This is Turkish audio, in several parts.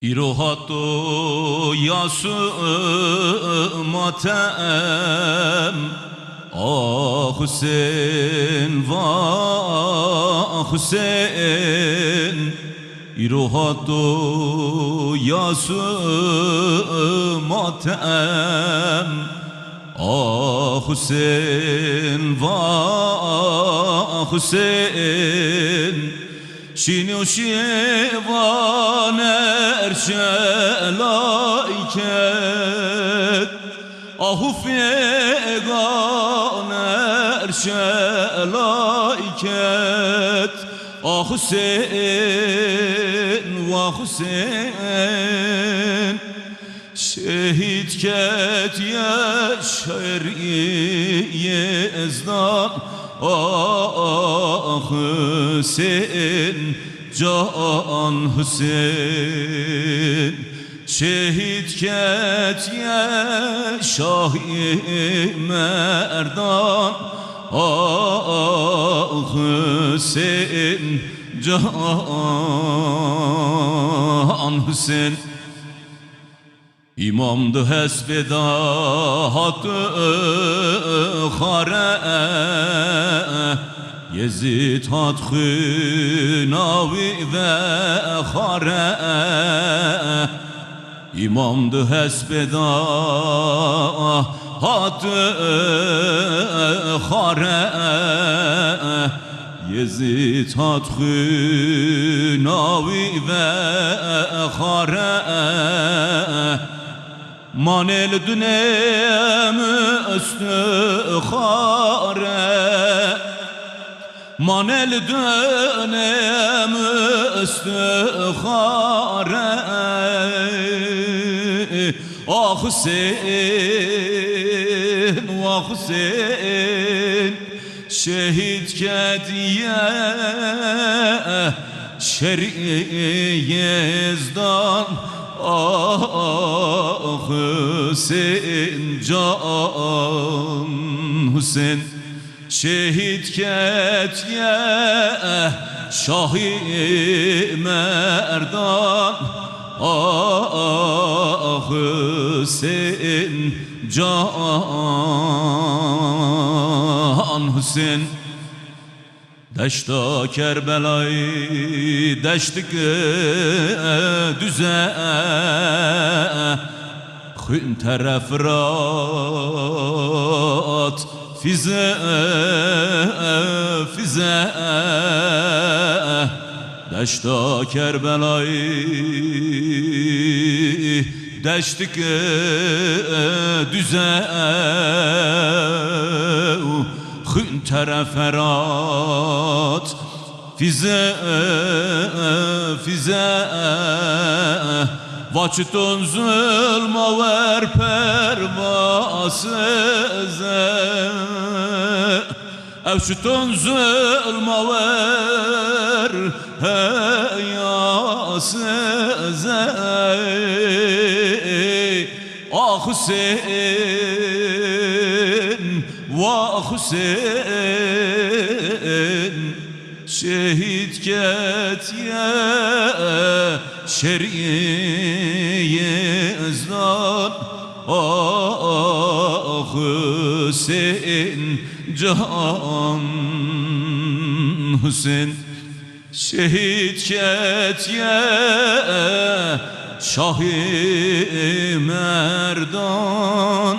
İrohatto yasu matem Ah Hüseyin vah Hüseyin İrohatto yasu matem Ah Hüseyin vah Hüseyin Şinu şivan erşelayket Ahu fegan erşelayket Ah Hüseyin vah Hüseyin Şehit ket yaşar yezdan Ah Hüseyin Can Hüseyin Şehit ket şah-i merdan Ah Hüseyin Can Hüseyin İmamdı hesbeda hattı khare Yezid hatkı navi ve khare İmamdı hesbeda hattı khare Yezid hatkı navi ve khare Manel dünem üstükhare Manel dünem üstükhare Ah Hüseyin vah Hüseyin Şehit kediye şer'i yezdan Ah Hüseyin Can Hüseyin Şehit ket şah-i merdan Ah Hüseyin Can Hüseyin Deşta Kerbela'yı deştik düze Hün teref rat fize fize Deşta Kerbela'yı deştik düze Hün tereferat fize fize Vaçtun zulma ver pervasıze Evştun zulma ver heyasıze Ah Hüseyin vah Hüseyin Şehit ket şer'i yezdan Ah Hüseyin Can Hüseyin Şehit ket şah-i merdan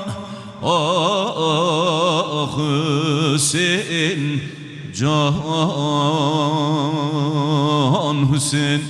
Ah Hüseyin Can Hüseyin